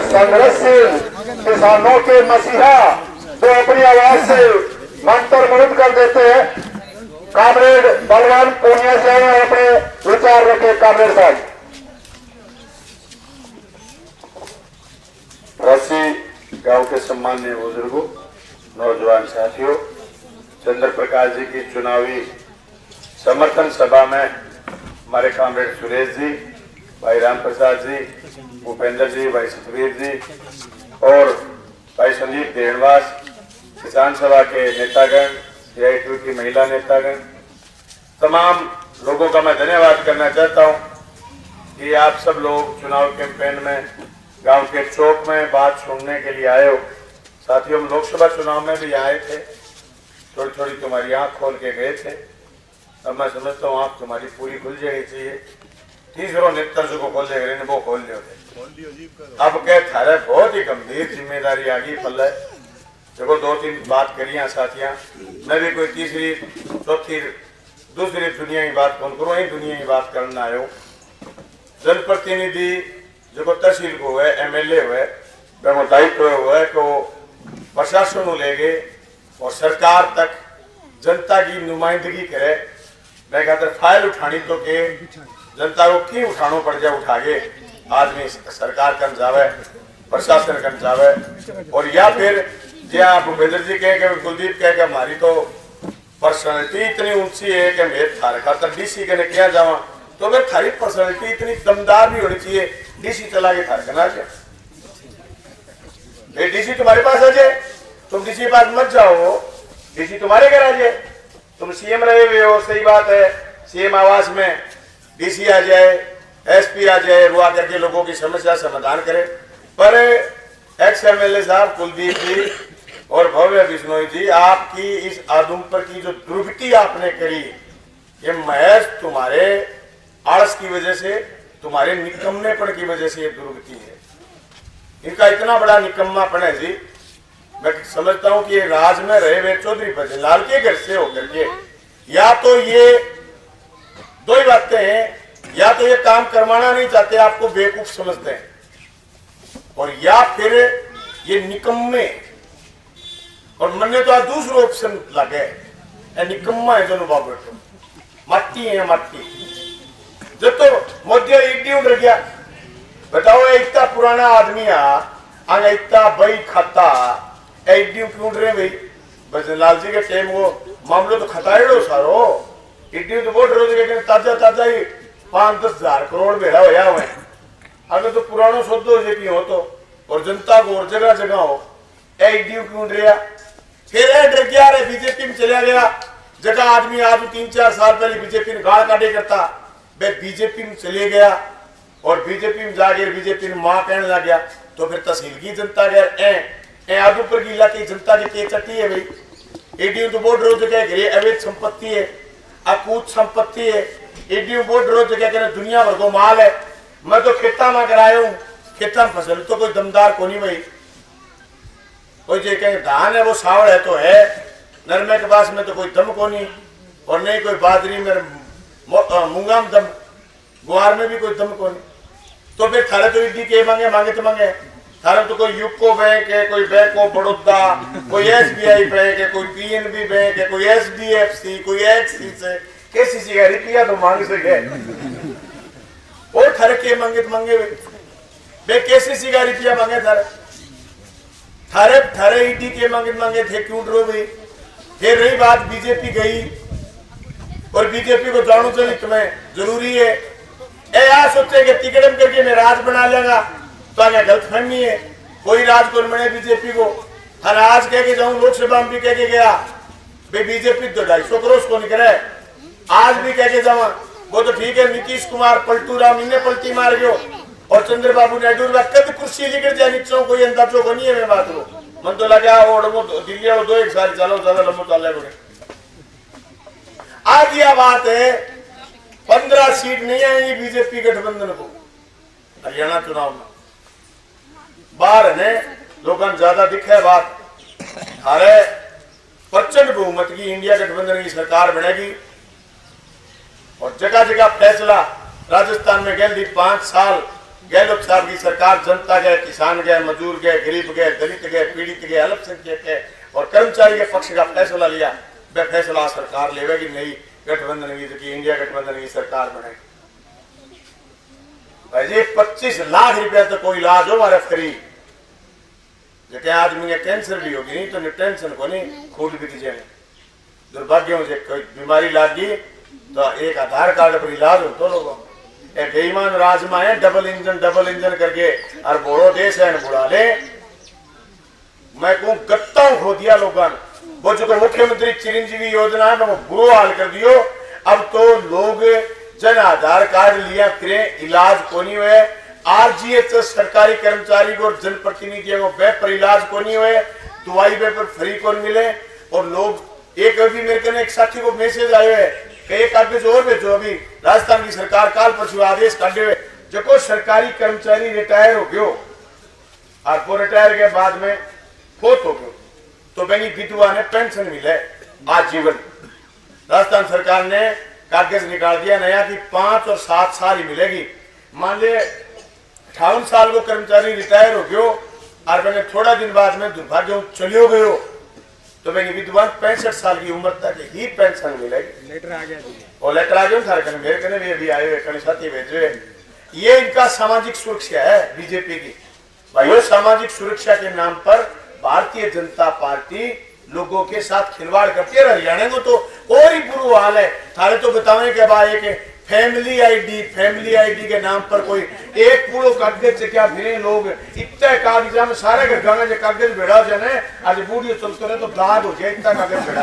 संघर्षशील किसानों के मसीहा जो अपनी आवाज से मंत्र मुग्ध कर देते हैं। कामरेड बलवान पूनिया से अपने विचार रखे। कामरेड साहब। रसी गांव के सम्माननीय बुजुर्गों, नौजवान साथियों, चंद्र प्रकाश जी की चुनावी समर्थन सभा में हमारे कामरेड सुरेश जी, भाई राम प्रसाद जी, भूपेंद्र जी, भाई सतवीर जी और भाई संदीप देणवास, किसान सभा के नेतागण, CITU की महिला नेतागण, तमाम लोगों का मैं धन्यवाद करना चाहता हूं कि आप सब लोग चुनाव कैंपेन में गांव के चौक में बात सुनने के लिए आए हो। साथियों, हम लोकसभा चुनाव में भी आए थे, थोड़ी थोड़ी तुम्हारी आंख खोल के गए थे। अब मैं समझता हूँ आंख तुम्हारी पूरी खुल जानी चाहिए। तीसरों नेतृत्व को खोल देगा, वो खोल दियो। अब क्या थारे बहुत ही गंभीर जिम्मेदारी आ गई पल्ले। देखो, 2-3 बात करिए साथियां, मैं भी कोई तीसरी चौथी दूसरी दुनिया की बात कौन करूँ, यही दुनिया की बात करना आयो। जनप्रतिनिधि जो तहसील को हुए, MLA हुए, दायित्व हुए को प्रशासन ले गए और सरकार तक जनता की नुमाइंदगी करे। मैं कहता फाइल उठानी तो के जनता को क्यों उठानो पड़ जाए, उठा के आदमी सरकार कर जावे, प्रशासन कर जावे। और या फिर जहाँ भूपेंद्र जी कहे, कुलदीप कहे हमारी तो पर्सनैलिटी इतनी ऊंची है कि मैं थारे खातर DC के क्या जावा, तो मैं थारी पर्सनैलिटी इतनी दमदार भी होनी चाहिए, DC चला के थारे करना चाहिए। DC तुम्हारे पास आ जाए, तुम DC के पास मत जाओ, DC तुम्हारे घर आ जाए। तुम CM रहे हुए हो, सही बात है, CM आवास में DC आ जाए, SP आ जाए, रुआ करके लोगों की समस्या समाधान करे। पर ex-MLA साहब कुलदीप जी और भव्य बिश्नोई जी, आपकी इस आदमपुर की जो दुर्गति आपने करी, ये महज तुम्हारे आलस की वजह से, तुम्हारे निकम्मेपन की वजह से ये दुर्गति है। इनका इतना बड़ा निकम्मापन है जी। मैं समझता हूं कि ये राज में रहे हुए चौधरी भजनलाल के घर से होकर के, या तो ये दो ही बातें हैं, या तो ये काम करवाना नहीं चाहते, आपको बेवकूफ समझते हैं, और या फिर ये निकम्मे। और मैंने तो आज दूसरा ऑप्शन लगे, निकम्मा है दोनों बाबू, मट्टी है मट्टी। जब तो मोदी ईडी उड़ गया, बताओ इतना पुराना आदमी आगे इतना बई खाता ईडी क्यों रहे भाई। भजनलाल जी के टाइम वो मामलो तो खताड़ो सारो, ईडी तो बहुत रोज ताजा ताजा ही 5-10 हजार करोड़ भेड़ा होया हुए। अगर तो पुरानो सौदो जेपी हो तो, और जनता को और जगह जगह हो, ईडी क्यों रहा। फिर डर गया रे, बीजेपी में चला गया। जगह आदमी आज 3-4 साल पहले बीजेपी ने गाड़ काटे करता, वे बीजेपी में चले गया और बीजेपी में जाके बीजेपी ने मां कहने लग गया। तो फिर तहसील की जनता गया आदमपुर की इलाके की जनता की चट्टी है भाई। ईडी तो बोर्ड रोज जगह घिरे अवैध संपत्ति है, अकूत संपत्ति है। ईडी बोर्ड रोज जगह दुनिया भर को माल है। मैं तो खेता में कराया हूँ, खेता में फसल तो कोई दमदार को नहीं भाई। कोई जो कहे धान है वो सावड़ है तो है, नरमे के पास में तो कोई दम को नहीं, और नहीं कोई बाजरी में मूंगा में दम, गुआर में भी कोई दम को नहीं। तो फिर थारे तो ईडी के मांगे तो मांगे। थारे तो कोई यूको बैंक है, कोई बैंक ऑफ बड़ौदा, कोई SBI बैंक है, कोई PNB बैंक है, कोई SDFC, कोई एक्सिस है, KCC का रुपया तो मांग सके। और थारे के मांगे तो मांगे वे KCC का रुपया मांगे थारे ईडी के मांगे थे, क्यों डरो भाई। फिर रही बात बीजेपी गई, और बीजेपी को जानू चाहिए तुम्हें जरूरी है। यार सोचे कि टिकट करके मैं राज बना लेगा, तो आगे गलतफहमी है। कोई राज को बने बीजेपी को। हर आज कह के जाऊं, लोकसभा में भी कह के गया भाई बीजेपी तो 250 करोड़ को निकले। आज भी कह के जावा, वो तो ठीक है, नीतीश कुमार पलटू राम इन्हें पलटी मार गयो, और चंद्रबाबू नायडू कद कुर्सी लेकर जाए नीचों, कोई अंदाजो को नहीं है। मैं बात को मन तो लगा दिल्ली वालों 2-1 साल चलो, ज्यादा लंबो चल रहे। आज यह बात है 15 सीट नहीं आएंगी बीजेपी गठबंधन को हरियाणा चुनाव में। बाहर ने लोगों ज्यादा दिखे बात, अरे प्रचंड बहुमत की इंडिया गठबंधन की सरकार बनेगी, और जगह जगह फैसला। राजस्थान में गए 5 साल गहलोत साहब की सरकार जनता गए, किसान गए, मजदूर गए, गरीब गए, दलित गए, पीड़ित गए, अल्पसंख्यक गए और कर्मचारी के पक्ष का फैसला लिया। वह फैसला सरकार लेवेगी नहीं, गठबंधन की इंडिया गठबंधन की सरकार बनेगी। भाई जी 25 लाख रुपया तो कोई इलाज हो हमारा फ्री। जो आदमी ने कैंसर भी होगी नहीं तो टेंशन को नहीं, खून भी कीजिए। दुर्भाग्य से कोई बीमारी लाग गई तो एक आधार कार्ड पर इलाज हो तो लोगों एक बेईमान राजमा है डबल इंजन करके और बोड़ो देश है बुढ़ा ले। मैं कहूं गत्ता खो दिया लोगों ने। वो जो मुख्यमंत्री चिरंजीवी योजना है वो बुरो हाल कर दियो। अब तो लोग जन आधार कार्ड लिया फिरे, इलाज को नहीं हुए। आरजीएच सरकारी कर्मचारी को जनप्रतिनिधियों को वे पर इलाज को नहीं हुए, दवाई वे पर फ्री को मिले। और लोग एक अभी मेरे को एक साथी को मैसेज आए है कि एक कागज और भेजो। अभी राजस्थान की सरकार काल परसों आदेश काटे हुए जो सरकारी कर्मचारी रिटायर हो गयो और वो रिटायर के बाद में फोत हो गयो तो बनी विधवा ने पेंशन मिले आजीवन। राजस्थान सरकार ने कागज निकाल दिया नया कि 5 और 7 साल ही मिलेगी। मान ले 58 साल को कर्मचारी रिटायर हो गयो और मैंने थोड़ा दिन बाद में दुर्भाग्य चलियो गयो तो मैंने विद्वान 65 साल की उम्र तक ही पेंशन मिलेगी। लेटर आ गया और लेटर आ गया सारे कने मेरे कने वे भी आए हुए कने साथी भेजे। ये इनका सामाजिक सुरक्षा है बीजेपी की। भाइयों सामाजिक सुरक्षा के नाम पर भारतीय जनता पार्टी लोगों के साथ खिलवाड़ करती है। हरियाणा को तो और ही बुरा हाल है। थारे तो बतावे के बाद एक फैमिली आईडी के नाम पर कोई एक पूरा कागज से क्या फिरे लोग इतने कागजा में सारे के गाना जो कागज भेड़ा जाने आज बूढ़ी चलते रहे तो दाग हो जाए इतना कागज भेड़ा।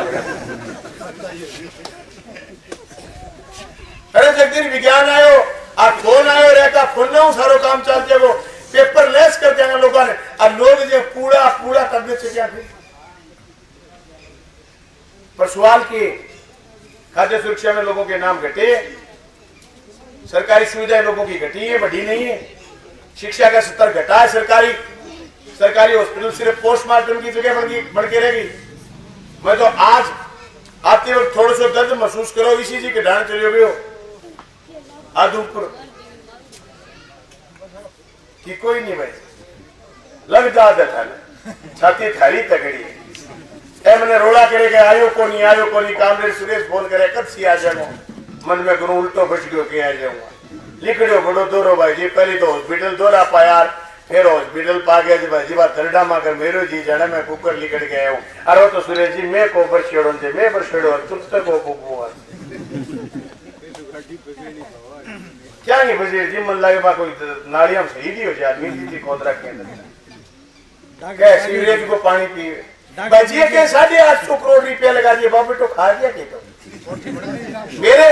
अरे जब दिन विज्ञान आयो और फोन आयो रहता फोन ना सारो काम चलते वो पेपर लेस कर देंगे लोगों ने और लोग जो पूरा कागज से क्या फिर। पर सवाल की खाद्य सुरक्षा में लोगों के नाम घटे, सरकारी सुविधाएं लोगों की घटी है बढ़ी नहीं है, शिक्षा का स्तर घटा है। सरकारी हॉस्पिटल सिर्फ पोस्टमार्टम की जगह बढ़ के रहेगी। मैं तो आज आते वक्त थोड़ा सा दर्द महसूस करो इसी जी के ढांड चले हुए हो आदमपुर कि कोई नहीं भाई लग जाता था छाती थारी तगड़ी है। मैंने रोला करे के आयो को नहीं कामरेड सुरेश बोल करे कब सी आ जाऊंगा मन में करूं उल्टो बच गयो के आ जाऊंगा लिखड़ो बड़ो दौरो भाई जी। पहले तो हॉस्पिटल दौरा पाया फिर हॉस्पिटल पा गया जी भाई जी बात तरडा माकर मेरो जी जाने मैं कुकर लिखड़ के आया हूं। अरे तो सुरेश जी मैं को पर छेड़ो जे मैं पर छेड़ो तुझसे को बुबुआ क्या नहीं बजे जी मन लागे बा कोई नालियां सही हो जाए आदमी जी कोदरा के अंदर क्या सीवरेज को पानी पीवे बजिए के 850 करोड़ रुपया लगा दिए बाबू तो खा दिया के तो मेरे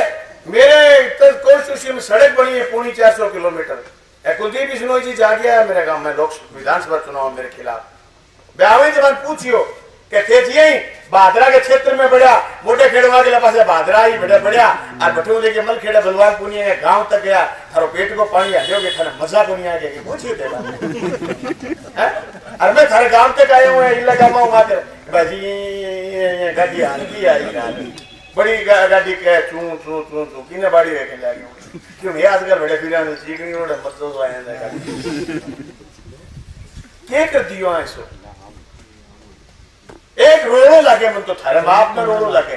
कॉन्स्टिट्यूशन में सड़क बनी है पूरी 400 किलोमीटर। कुलदीप बिश्नोई जी जा गया है मेरे गांव में लोक विधानसभा चुनाव मेरे खिलाफ ब्यावे जब पूछियो कहते जी भादरा के क्षेत्र में बढ़िया मोटे खेड़वा के पास भादरा ही बढ़िया और बठू लेके मल खेड़ा बलवान पुनिया गांव तक गया थारो पेट को पानी हल्योगे थाने मजा को नहीं आ गया पूछियो तेरा और मैं थारे गांव तक आया हूं इलाका में वहां बाजी गाड़ी आती आई बड़ी गाड़ी के चू किने बाड़ी है के जागी क्यों ये आजकल बड़े फिर चीकनी और मतलब आए के कर दियो ऐसो एक रोड़ो लगे मन तो थारे बाप में रोड़ो लगे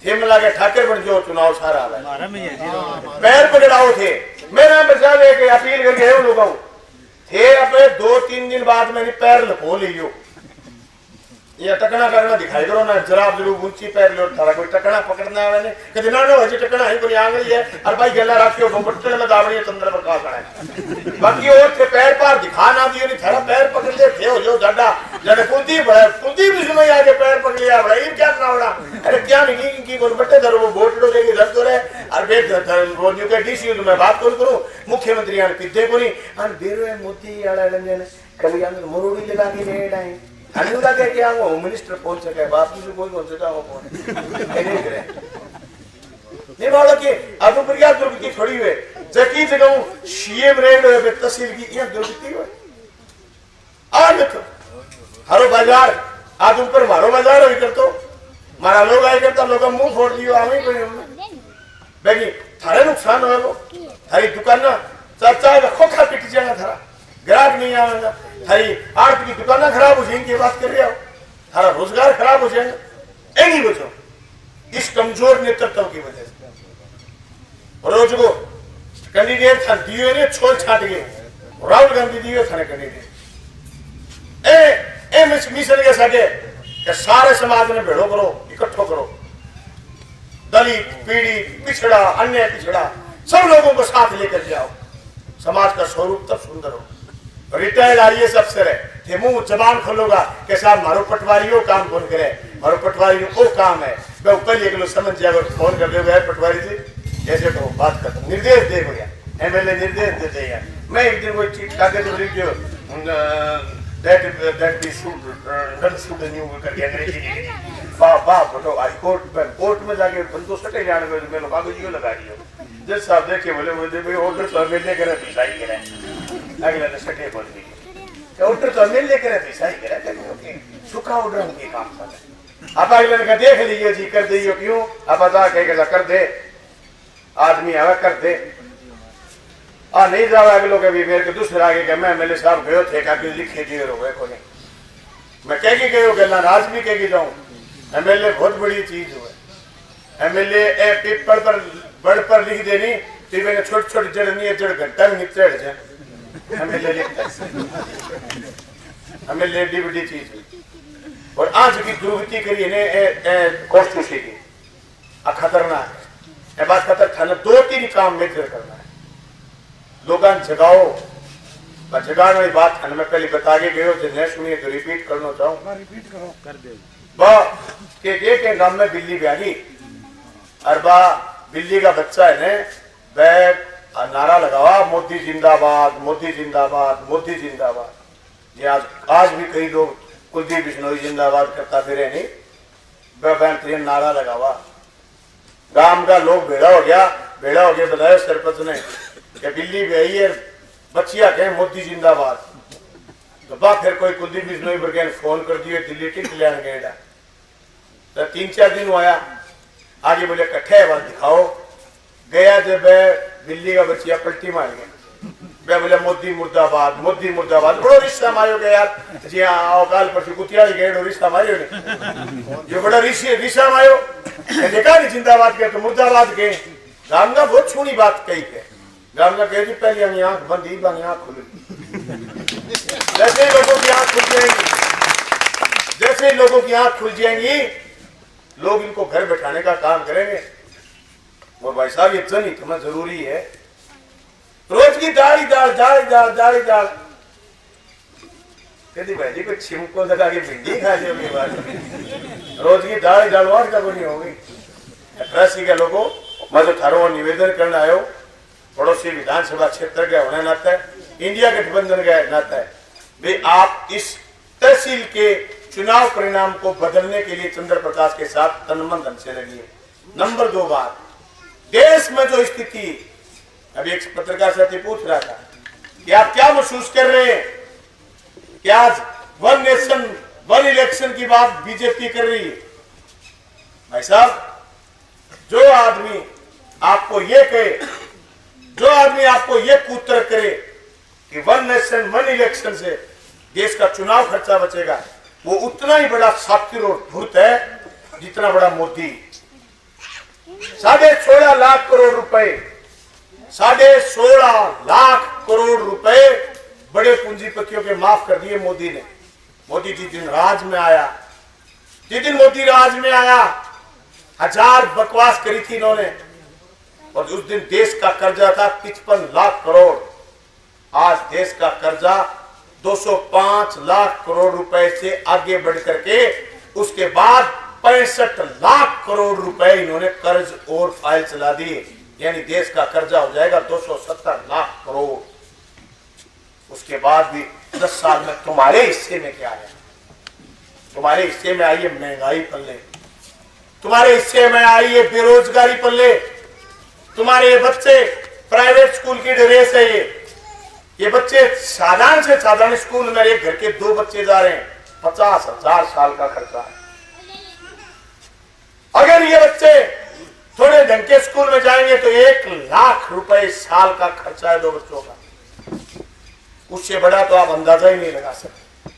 थे में लगे ठाकर बन जो चुनाव सारा है पैर पकड़ाओ थे मेरा बचा लेके अपील करके है लोगों थे अपने 2-3 दिन बाद मैंने पैर लपो लियो ये टकना करना दिखाई दो ना जराब जरूर ऊंची पैर लो थारा कोई टकना पकड़ना है मैंने कदे ना हो जे टकना है कोई आंगली है और भाई गल्ला रखियो बट्टे में दावड़ी चंद्र प्रकाश है बाकी और के पैर पार दिखा ना दियो नहीं थारा पैर पकड़ ले थे हो जो डाडा जने कुलदीप बिश्नोई आके पैर पकड़ लिया बड़ा ये क्या नावड़ा अरे क्या नहीं की कोई बट्टे धरो वो वोट लो देगी रख दो रे और बेट वो न्यू के डीसी तो मैं बात करूं मुख्यमंत्री आने पिते को नहीं और बेरो मोती वाला लंजन कल्याण मुरोड़ी लगा के ले आए अनुरा के क्या वो मिनिस्टर पहुंच सके बाप जी कोई पहुंच सका वो कौन नहीं करे नहीं बोलो कि अब ऊपर क्या दुर्गति थोड़ी हुए जकी जगह सीएम रेड है तहसील की ये दुर्गति हुए आज तो हरो बाजार आज ऊपर मारो बाजार हो कर तो मारा लोग आए करता लोग मुंह फोड़ दियो आवे कोई हमने बेगी थारे नुकसान हो वो थारी दुकान ना चाचा का खोखा पिट जाएगा थारा, ग्राहक नहीं आएगा, थारी आड़त की दुकाना खराब हो जाएंगी, ये बात कर रहे हो, थारा रोजगार खराब हो जाएगा। ए नहीं बचो इस कमजोर नेतृत्व की वजह से। रोज को कैंडिडेट था दिए ने छोड़ छाट गए, राहुल गांधी दिए थाने कैंडिडेट ए मिशन के सके कि सारे समाज में भेड़ो करो, इकट्ठो करो, दलित, पीड़ित, पिछड़ा, अन्य पिछड़ा, सब लोगों को साथ लेकर जाओ, समाज का स्वरूप तब सुंदर हो। रिटायर्ड आईएएस अफसर है, थे मुंह जबान खोलोगा कि साहब मारो पटवारियों काम कौन करे, मारो पटवारियों को काम है, मैं ऊपर एक लोग समझ जाएगा, फोन कर देगा पटवारी जी ऐसे करो, बात करता, निर्देश देगा यार, एमएलए निर्देश देते हैं। मैं एक दिन वो चीज कागज that we should don't new करके अंग्रेजी की वाह फोटो कोर्ट में जाके बंदो सटे जाने में मैं लोग कागज यूं लगा दियो, जज साहब देखे बोले मुझे भाई ऑर्डर तो एमएलए करे पैसा ही करे, अगले ने सटे बोल दी ऑर्डर तो एमएलए करे पैसा ही करे, ओके सुखा ऑर्डर उनके काम था। अब अगले ने देख लीजिए जी कर दियो क्यों, अब बता कहेगा कर दे, आदमी आवा कर दे आ नहीं जाओ आगे लोग अभी मेरे को दूसरा आगे क्या मैं एमएलए साहब गयो थे का लिखे दिए रोगे को नहीं, मैं कह के गयो गला आज भी कह के जाऊं, एमएलए बहुत बड़ी चीज हुआ, एमएलए पेपर पर बड़ पर लिख देनी तो मैंने छोटे छोटे जड़ नहीं है, जड़ घंटा में निकल जाए एमएलए लिखता है, एमएलए एडी बड़ी चीज हुई। और आज की दुर्गति करी ने कॉन्स्टिट्यूशन की खतरनाक है, ए बात खतर थाने 2-3 काम मेजर करना है, लोगों जगाओ, जगाने वाली बात थाने में पहले बता के गयो, जो नहीं सुनिए तो रिपीट करना चाहूँ, रिपीट करो कर दे के गांव में बिल्ली ब्यागी और बा बिल्ली का बच्चा है ने वह नारा लगावा मोदी जिंदाबाद, मोदी जिंदाबाद, मोदी जिंदाबाद। ये आज भी कई लोग कुलदीप बिश्नोई जिंदाबाद करता फिरे नहीं, वह नारा लगावा, गांव का लोग भेड़ा हो गया बताया सरपंच ने कि बिल्ली ब्याई है बच्चिया कहे मोदी जिंदाबाद, तो बा फिर कोई कुलदीप बिश्नोई बरगैन फोन कर दिए दिल्ली टिकट लेने गए, तो 3-4 दिन आया, आगे बोले कट्ठे बात दिखाओ, गया जब बिल्ली का बच्चिया पलटी मार गया, मैं बोले मोदी मुर्दाबाद, मोदी मुर्दाबाद, बड़ो रिश्ता मारो गया यार जी हाँ काल पर कुतियाली गए रिश्ता मारियो ने जो बड़ा रिश्ता मारो देखा नहीं जिंदाबाद के तो मुर्दाबाद के, गांव का बहुत छूनी बात कही के, गांव का कह दी पहले हमें आंख बंद ही बंद आंख खुली, जैसे ही लोगों की आंख खुल जाएंगी, जैसे ही लोगों की आंख खुल जाएंगी लोग इनको घर बैठाने का काम करेंगे। और भाई साहब ये जन इतना जरूरी है, रोज की दाढ़ी दाल कहती भाई जी कोई छिमको लगा के भिंडी खा जाओगे बात, रोज की दाल वाट का नहीं होगी। के लोगों मैं तो थारो निवेदन करना आयो, पड़ोसी विधानसभा क्षेत्र के होने नाता है, इंडिया गठबंधन का नाता है, वे आप इस तहसील के चुनाव परिणाम को बदलने के लिए चंद्र प्रकाश के साथ तनमन धन से लगी है। नंबर 2 बात, देश में जो स्थिति, अभी एक पत्रकार साथी पूछ रहा था कि आप क्या महसूस कर रहे हैं कि आज 1 नेशन 1 इलेक्शन की बात बीजेपी कर रही है। भाई साहब जो आदमी आपको ये कहे, जो आदमी आपको ये कूतर करे कि 1 नेशन 1 इलेक्शन से देश का चुनाव खर्चा बचेगा, वो उतना ही बड़ा सातिर और धूर्त है जितना बड़ा मोदी। 16.5 लाख करोड़ रुपए, 16.5 लाख करोड़ रुपए बड़े पूंजीपतियों के माफ कर दिए मोदी ने। मोदी जिस दिन राज में आया, जिस दिन मोदी राज में आया 1000 बकवास करी थी इन्होंने, और उस दिन देश का कर्जा था 55 लाख करोड़, आज देश का कर्जा 205 लाख करोड़ रुपए से आगे बढ़ करके उसके बाद 65 लाख करोड़ रुपए इन्होंने कर्ज और फाइल चला दिए, यानी देश का कर्जा हो जाएगा 270 लाख करोड़। उसके बाद भी 10 साल में तुम्हारे हिस्से में क्या है? तुम्हारे हिस्से में आई है महंगाई पल्ले, तुम्हारे हिस्से में आई है बेरोजगारी पल्ले, तुम्हारे बच्चे प्राइवेट स्कूल की ड्रेस है, ये बच्चे साधारण से साधारण स्कूल में एक घर के 2 बच्चे जा रहे हैं, 50,000 साल का खर्चा है। अगर ये बच्चे थोड़े ढंग के स्कूल में जाएंगे तो 1 लाख रुपए साल का खर्चा है 2 बच्चों का। उससे बड़ा तो आप अंदाजा ही नहीं लगा सकते।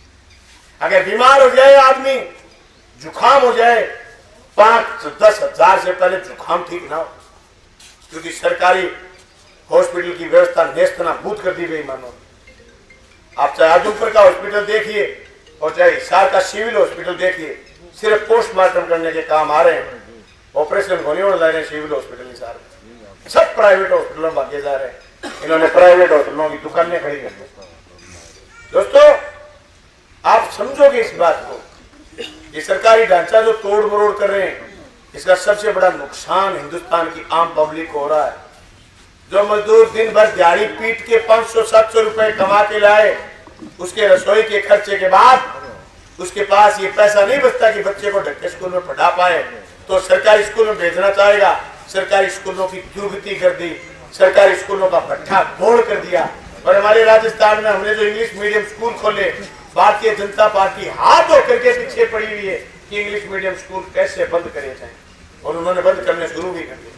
अगर बीमार हो जाए आदमी, जुकाम हो जाए, 5-10 हजार से पहले जुकाम ठीक ना हो, क्योंकि सरकारी हॉस्पिटल की व्यवस्था नेस्तनाबूद कर दी गई। मानो आप चाहे आजमपुर का हॉस्पिटल देखिए और चाहे हिसार का सिविल हॉस्पिटल देखिए, सिर्फ पोस्टमार्टम करने के काम आ रहे हैं, ऑपरेशन होने वाले रहे हैं सिविल हॉस्पिटल हिसार में। सब प्राइवेट हॉस्पिटलों में भागे जा रहे हैं, इन्होंने प्राइवेट हॉस्पिटलों की दुकानें खड़ी कर दी। दोस्तों आप समझोगे इस बात को, ये सरकारी ढांचा जो तोड़ मरोड़ कर रहे हैं, इसका सबसे बड़ा नुकसान हिंदुस्तान की आम पब्लिक को हो रहा है। जो मजदूर दिन भर दिहाड़ी पीट के 500-700 रुपए कमा के लाए, उसके रसोई के खर्चे के बाद उसके पास ये पैसा नहीं बचता कि बच्चे को ढंग के स्कूल में पढ़ा पाए, तो सरकारी स्कूल में भेजना चाहेगा। सरकारी स्कूलों की दुर्गति कर दी, सरकारी स्कूलों का भट्ठा गोड़ कर दिया। और हमारे राजस्थान में हमने जो इंग्लिश मीडियम स्कूल खोले, भारतीय जनता पार्टी हाथ धो करके पीछे पड़ी हुई है कि इंग्लिश मीडियम स्कूल कैसे बंद करे जाए, और उन्होंने बंद करने शुरू भी कर दिया।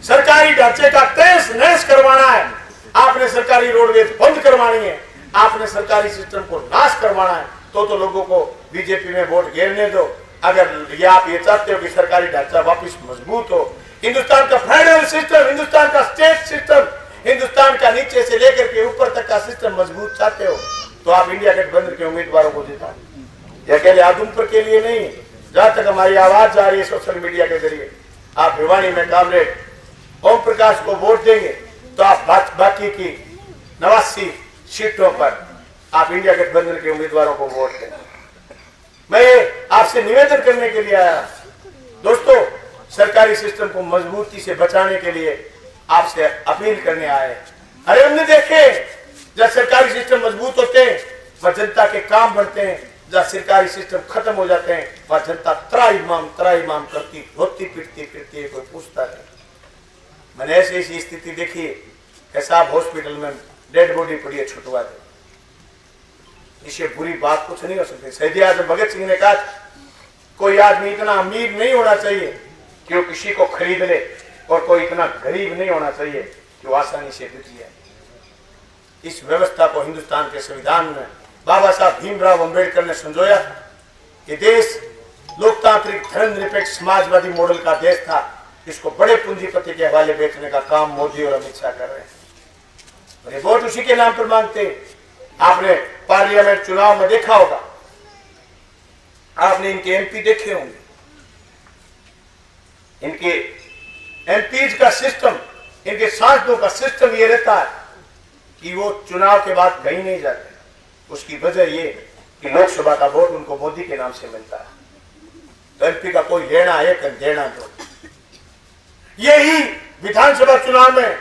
सरकारी ढांचे का तहस नहस करवाना है, आपने सरकारी रोडवेज बंद करवानी है, आपने सरकारी सिस्टम को नाश करवाना है, तो लोगों को बीजेपी में वोट घेरने दो। अगर ये आप ये चाहते हो कि सरकारी ढांचा वापस मजबूत हो, हिंदुस्तान का फेडरल सिस्टम, हिंदुस्तान का स्टेट सिस्टम, हिंदुस्तान का नीचे से लेकर के ऊपर तक का सिस्टम मजबूत चाहते हो, तो आप इंडिया गठबंधन के उम्मीदवारों को जिताओ। ये अकेले आदमपुर के लिए नहीं, जहां तक हमारी आवाज जा रही है सोशल मीडिया के जरिए, आप भिवानी में कामरेड ओम प्रकाश को वोट देंगे तो आप बाकी की 89 सीटों पर आप इंडिया गठबंधन के उम्मीदवारों को वोट दें। मैं आपसे निवेदन करने के लिए आया दोस्तों, सरकारी सिस्टम को मजबूती से बचाने के लिए आपसे अपील करने आए। अरे हमने देखे जब सरकारी सिस्टम मजबूत होते हैं वह जनता के काम बढ़ते हैं, जब सरकारी सिस्टम खत्म हो जाते हैं वह जनता त्राईमाम करती, रोती पिटती है, कोई पूछता नहीं। मैंने ऐसी स्थिति देखी है, साहब हॉस्पिटल में डेड बॉडी पड़ी है, छुटवा दे, इससे बुरी बात कुछ नहीं हो सकती। शहीद आजम भगत सिंह ने कहा कोई आदमी इतना अमीर नहीं होना चाहिए कि वो किसी को खरीद ले, और कोई इतना गरीब नहीं होना चाहिए कि वो आसानी से बिक जाए। इस व्यवस्था को हिंदुस्तान के संविधान में बाबा साहब भीमराव अंबेडकर ने संजोया था। ये देश लोकतांत्रिक धर्मनिरपेक्ष समाजवादी मॉडल का देश था, इसको बड़े पूंजीपति के हवाले बेचने का काम मोदी और अमित शाह कर रहे हैं, और ये वोट उसी के नाम पर मांगते हैं। आपने पार्लियामेंट चुनाव में देखा होगा, आपने इनके एमपी देखे होंगे, इनके एमपीज का सिस्टम, इनके सांसदों का सिस्टम ये रहता है कि वो चुनाव के बाद कहीं नहीं जाते। उसकी वजह ये कि लोकसभा का वोट उनको मोदी के नाम से मिलता है, तो एमपी का कोई लेना एक देना दो। यही विधानसभा चुनाव में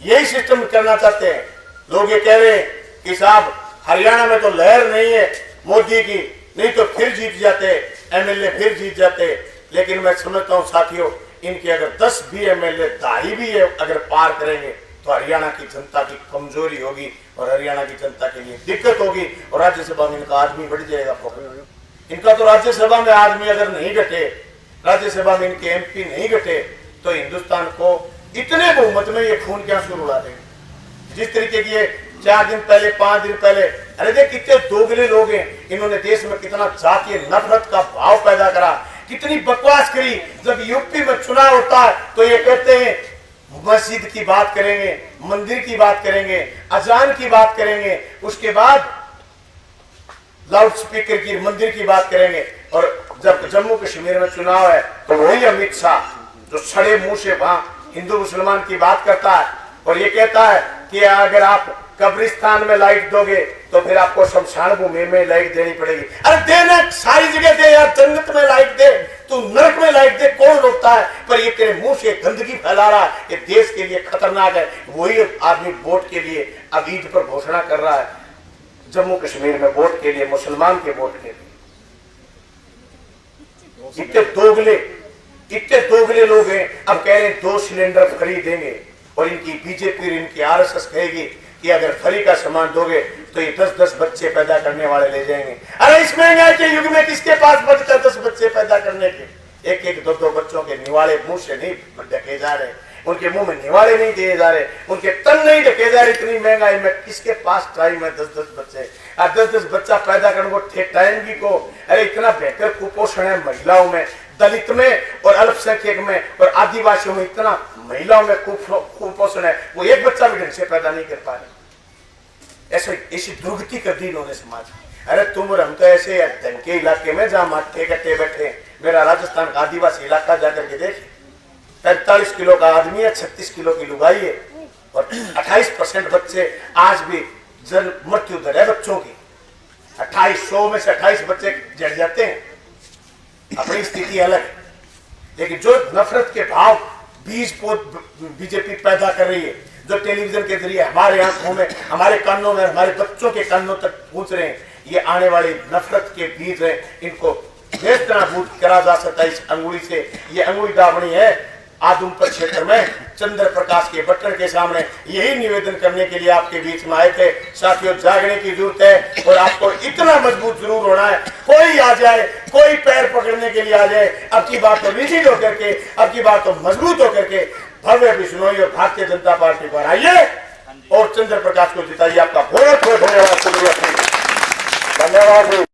यही सिस्टम करना चाहते हैं लोग। ये कह रहे हैं कि साहब हरियाणा में तो लहर नहीं है मोदी की, नहीं तो फिर जीत जाते एमएलए, फिर जीत जाते। लेकिन मैं समझता हूं साथियों, इनके अगर 10 भी एमएलए दाई भी है अगर पार करेंगे तो हरियाणा की जनता की कमजोरी होगी और हरियाणा की जनता के लिए दिक्कत होगी, और राज्यसभा में इनका आदमी बढ़ जाएगा। इनका तो राज्यसभा में आदमी अगर नहीं घटे, राज्यसभा में इनके एमपी नहीं घटे, तो हिंदुस्तान को इतने बहुमत में ये खून क्या शुरू उड़ा देंगे। जिस तरीके की 4 दिन पहले, 5 दिन पहले, अरे देख कितने दोगले लोग हैं, इन्होंने देश में कितना जातीय नफरत का भाव पैदा करा, कितनी बकवास करी। जब यूपी में चुनाव होता है तो ये कहते हैं मस्जिद की बात करेंगे, मंदिर की बात करेंगे, अजान की बात करेंगे, उसके बाद लाउड स्पीकर की मंदिर की बात करेंगे। और जब जम्मू कश्मीर में चुनाव है तो वही अमित शाह जो सड़े मुंह से वहां हिंदू मुसलमान की बात करता है और ये कहता है कि अगर आप कब्रिस्तान में लाइट दोगे तो फिर आपको शमशान भूमि में लाइट देनी पड़ेगी। अरे देना सारी जगह दे यार, जन्नत में लाइट दे, तू नरक में लाइट दे, कौन रोकता है? पर ये तेरे मुंह से गंदगी फैला रहा है, ये देश के लिए खतरनाक है। वही आदमी वोट के लिए अब ईद पर घोषणा कर रहा है, जम्मू कश्मीर में वोट के लिए, मुसलमान के वोट के लिए। इतने दोगले लोग हैं, अब कह रहे 2 सिलेंडर फ्री देंगे, और इनकी बीजेपी और इनकी आरएसएस कहेगी कि अगर फ्री का सामान दोगे तो ये 10-10 बच्चे पैदा करने वाले ले जाएंगे। अरे इस महंगाई के युग में किसके पास बचता 10 बच्चे पैदा करने के? एक एक दो दो बच्चों के निवाले मुंह से नहीं ढके जा रहे, उनके मुंह में निवाले नहीं दिए जा रहे, उनके तन नहीं ढके जा रहे। इतनी महंगाई में किसके पास टाइम है 10-10 बच्चे और 10-10 बच्चा पैदा करने को टाइम की को। अरे इतना बेहतर कुपोषण है महिलाओं में, दलित में और अल्पसंख्यक में और आदिवासियों में, इतना महिलाओं में कुपोषण है, वो एक बच्चा भी ढंग से पैदा नहीं कर पा रहे। ऐसी दुर्गति कर दी इन्होंने समाज। अरे तुम और हम तो ऐसे ढंग के इलाके में जहां माथे कट्टे बैठे, मेरा राजस्थान का आदिवासी इलाका जाकर के देखे, 45 किलो का आदमी है, 36 किलो की लुगाई है और 28% बच्चे आज भी जन्म मृत्यु दर है बच्चों की। 2800 में से 28 बच्चे जड़ जाते हैं। अपनी स्थिति अलग है, लेकिन जो नफरत के भाव बीज बीजेपी पैदा कर रही है, जो टेलीविजन के जरिए हमारे आंखों में, हमारे कानों में, हमारे बच्चों के कानों तक पहुंच रहे हैं, ये आने वाली नफरत के बीज हैं। इनको नेस्तनाबूद करा जा सकता है इस अंगुली से। ये अंगुली दावनी है आदमपुर क्षेत्र में चंद्र प्रकाश के बटन के सामने। यही निवेदन करने के लिए आपके बीच में आए थे। साथियों, जागने की जरूरत है और आपको इतना मजबूत जरूर होना है। कोई आ जाए, कोई पैर पकड़ने के लिए आ जाए, अब की बात तो निश्चित होकर के, अब की बात तो मजबूत होकर के भव्य बिश्नोई और भारतीय जनता पार्टी पर आइए और चंद्र प्रकाश को जिताइए। आपका बहुत बहुत धन्यवाद। धन्यवाद।